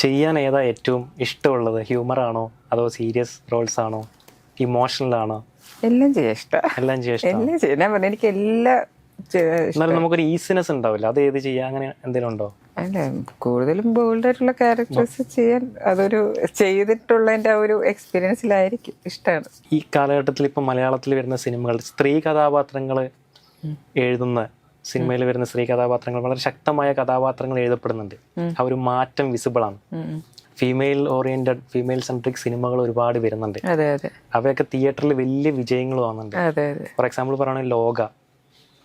ചെയ്യാൻ ഏതാ ഏറ്റവും ഇഷ്ടമുള്ളത്? ഹ്യൂമർ ആണോ അതോ സീരിയസ് റോൾസ് ആണോ ഇമോഷണൽ ആണോ? എല്ലാം ചെയ്യാൻ ഇഷ്ടം. എല്ലാം ചെയ്യാൻ ഇഷ്ടം. എല്ലാം ചെയ്യാൻ ഞാൻ പറഞ്ഞു എനിക്ക് എല്ലാം എന്നാലും നമുക്കൊരു ഈസിനെസ് ഉണ്ടാവില്ല, അത് ഏത് ചെയ്യാൻ അങ്ങനെ എന്തെങ്കിലും ഉണ്ടോ? അല്ല, കൂടുതലും ബോൾഡായിട്ടുള്ള ക്യാരക്ടേഴ്സ് ചെയ്യാൻ അതൊരു ചെയ്തിട്ടുള്ളതിൻ്റെ ആ ഒരു എക്സ്പീരിയൻസിലായിരിക്കും ഇഷ്ടമാണ്. ഈ കാലഘട്ടത്തിൽ ഇപ്പം മലയാളത്തിൽ വരുന്ന സിനിമകൾ സ്ത്രീ കഥാപാത്രങ്ങൾ എഴുതുന്ന സിനിമയിൽ വരുന്ന സ്ത്രീ കഥാപാത്രങ്ങൾ വളരെ ശക്തമായ കഥാപാത്രങ്ങൾ എഴുതപ്പെടുന്നുണ്ട്. ആ ഒരു മാറ്റം വിസിബിൾ ആണ്. ഫീമെയിൽ ഓറിയന്റഡ് ഫീമെയിൽ സെൻട്രിക് സിനിമകൾ ഒരുപാട് വരുന്നുണ്ട്. അവയൊക്കെ തിയേറ്ററിൽ വലിയ വിജയങ്ങൾ വന്നിട്ടുണ്ട്. ഫോർ എക്സാമ്പിൾ പറയുകയാണെങ്കിൽ ലോക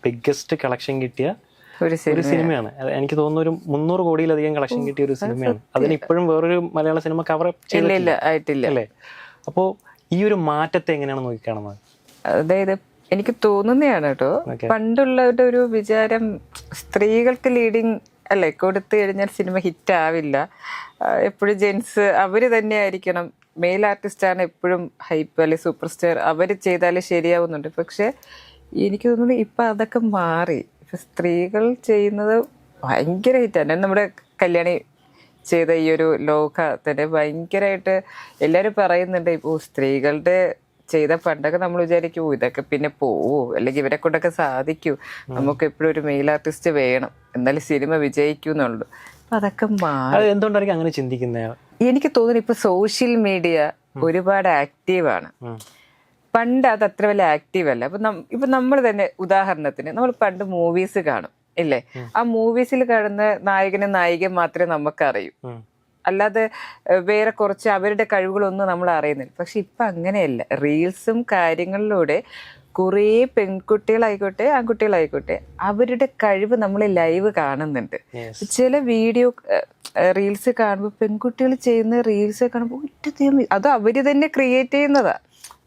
ബിഗ്ഗസ്റ്റ് കളക്ഷൻ കിട്ടിയ ഒരു സിനിമയാണ്. എനിക്ക് തോന്നുന്നു ഒരു 300 കോടിയിലധികം കളക്ഷൻ കിട്ടിയ ഒരു സിനിമയാണ്. അതിന് ഇപ്പോഴും വേറൊരു മലയാള സിനിമ കവർ ചെയ്തിട്ടില്ല അല്ലേ? അപ്പോൾ ഈ ഒരു മാറ്റത്തെ എങ്ങനെയാണ് നോക്കിക്കാണുന്നത്? അതായത് എനിക്ക് തോന്നുന്നതാണ് കേട്ടോ, പണ്ടുള്ളവരുടെ ഒരു വിചാരം സ്ത്രീകൾക്ക് ലീഡിങ് അല്ലേ കൊടുത്തു കഴിഞ്ഞാൽ സിനിമ ഹിറ്റ് ആവില്ല, എപ്പോഴും ജെൻസ് അവർ തന്നെ ആയിരിക്കണം, മെയിൽ ആർട്ടിസ്റ്റാണ് എപ്പോഴും ഹൈപ്പ് അല്ലെ സൂപ്പർ സ്റ്റാർ, അവർ ചെയ്താലേ ശരിയാവുന്നുണ്ട്. പക്ഷെ എനിക്ക് തോന്നുന്നു ഇപ്പം അതൊക്കെ മാറി. ഇപ്പം സ്ത്രീകൾ ചെയ്യുന്നത് ഭയങ്കര ഹിറ്റാണ്. നമ്മുടെ കല്യാണി ചെയ്ത ഈ ഒരു ലോക തന്നെ ഭയങ്കരമായിട്ട് എല്ലാവരും പറയുന്നുണ്ട്. ഇപ്പോൾ സ്ത്രീകളുടെ ചെയ്ത പണ്ടൊക്കെ നമ്മൾ വിചാരിക്കൂ ഇതൊക്കെ പിന്നെ പോവോ, അല്ലെങ്കിൽ ഇവരെ കൊണ്ടൊക്കെ സാധിക്കൂ, നമുക്ക് എപ്പോഴും ഒരു മെയിൽ ആർട്ടിസ്റ്റ് വേണം എന്നാലും സിനിമ വിജയിക്കൂ എന്നുള്ളൂ. അപ്പം അതൊക്കെ മാറി. എന്തുകൊണ്ടായിരിക്കും അങ്ങനെ ചിന്തിക്കുന്നത്? എനിക്ക് തോന്നുന്നു ഇപ്പൊ സോഷ്യൽ മീഡിയ ഒരുപാട് ആക്റ്റീവാണ്. പണ്ട് അത് അത്ര വലിയ ആക്റ്റീവ് അല്ല. ഇപ്പൊ നമ്മൾ തന്നെ ഉദാഹരണത്തിന് നമ്മൾ പണ്ട് മൂവീസ് കാണും ഇല്ലേ, ആ മൂവീസിൽ കാണുന്ന നായകനും നായികയും മാത്രമേ നമുക്കറിയൂ, അല്ലാതെ വേറെ കുറച്ച് അവരുടെ കഴിവുകളൊന്നും നമ്മൾ അറിയുന്നില്ല. പക്ഷെ ഇപ്പൊ അങ്ങനെയല്ല. റീൽസും കാര്യങ്ങളിലൂടെ കുറേ പെൺകുട്ടികളായിക്കോട്ടെ ആൺകുട്ടികളായിക്കോട്ടെ അവരുടെ കഴിവ് നമ്മൾ ലൈവ് കാണുന്നുണ്ട്. ചില വീഡിയോ റീൽസ് കാണുമ്പോൾ പെൺകുട്ടികൾ ചെയ്യുന്ന റീൽസ് കാണുമ്പോൾ അത് അവര് തന്നെ ക്രിയേറ്റ് ചെയ്യുന്നതാ.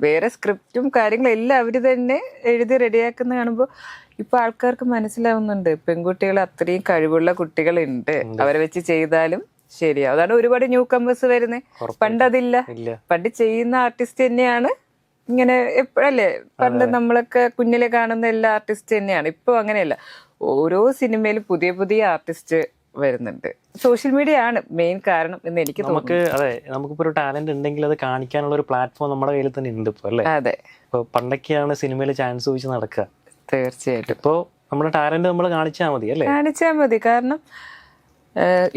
വേറെ സ്ക്രിപ്റ്റും കാര്യങ്ങളും എല്ലാം അവര് തന്നെ എഴുതി റെഡിയാക്കുന്ന കാണുമ്പോൾ ഇപ്പൊ ആൾക്കാർക്ക് മനസ്സിലാവുന്നുണ്ട് പെൺകുട്ടികൾ അത്രയും കഴിവുള്ള കുട്ടികളുണ്ട്, അവരെ വെച്ച് ചെയ്താലും ശരിയാ. അതാണ് ഒരുപാട് ന്യൂ കമ്പേഴ്സ് വരുന്നത്. പണ്ടതില്ല. പണ്ട് ചെയ്യുന്ന ആർട്ടിസ്റ്റ് തന്നെയാണ് ഇങ്ങനെ എപ്പോഴല്ലേ, പണ്ട് നമ്മളൊക്കെ കുഞ്ഞിലെ കാണുന്ന എല്ലാ ആർട്ടിസ്റ്റ് തന്നെയാണ്. ഇപ്പൊ അങ്ങനെയല്ല, ഓരോ സിനിമയിലും പുതിയ പുതിയ ആർട്ടിസ്റ്റ് വരുന്നുണ്ട്. സോഷ്യൽ മീഡിയ ആണ് മെയിൻ കാരണം എന്ന് എനിക്ക് തോന്നുന്നു. അതെ, നമുക്കിപ്പോ ഒരു ടാലന്റ് ഉണ്ടെങ്കിൽ അത് കാണിക്കാനുള്ള ഒരു പ്ലാറ്റ്ഫോം നമ്മുടെ കയ്യിൽ തന്നെ ഉണ്ട് ഇപ്പൊ അല്ലേ? അതെ. ഇപ്പൊ പണ്ടൊക്കെയാണ് സിനിമയിൽ ചാൻസ് ചോദിച്ച് നടക്കുക. തീർച്ചയായിട്ടും. ഇപ്പോ നമ്മുടെ ടാലന്റ് നമ്മൾ കാണിച്ചാൽ മതി അല്ലേ? കാണിച്ചാൽ മതി. കാരണം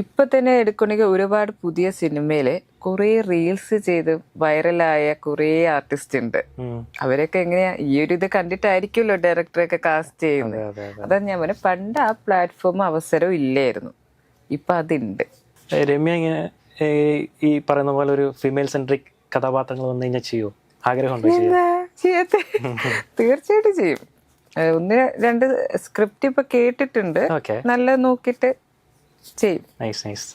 ഇപ്പൊ തന്നെ എടുക്കണമെങ്കിൽ ഒരുപാട് പുതിയ സിനിമയില് കുറെ റീൽസ് ചെയ്ത് വൈറലായ കുറെ ആർട്ടിസ്റ്റ് ഉണ്ട്. അവരൊക്കെ എങ്ങനെയാ ഈ ഒരു ഇത് കണ്ടിട്ടായിരിക്കുമല്ലോ ഡയറക്ടറൊക്കെ കാസ്റ്റ് ചെയ്യുന്നത്. അതാ ഞാൻ പറഞ്ഞ, പണ്ട് ആ പ്ലാറ്റ്ഫോം അവസരം ഇല്ലായിരുന്നു, ഇപ്പൊ അതുണ്ട്. രമ്യ ഇങ്ങനെ ഈ പറയുന്ന പോലെ ഒരു ഫീമെയിൽ സെൻട്രിക് കഥാപാത്രങ്ങൾ വന്നു കഴിഞ്ഞാൽ ചെയ്യോ? ആഗ്രഹമുണ്ടോ? ചെയ്യത്തെ, തീർച്ചയായിട്ടും ചെയ്യും. 1-2 സ്ക്രിപ്റ്റ് ഇപ്പൊ കേട്ടിട്ടുണ്ട്, നല്ല നോക്കിട്ട് ചെയ്യും. നൈസ്.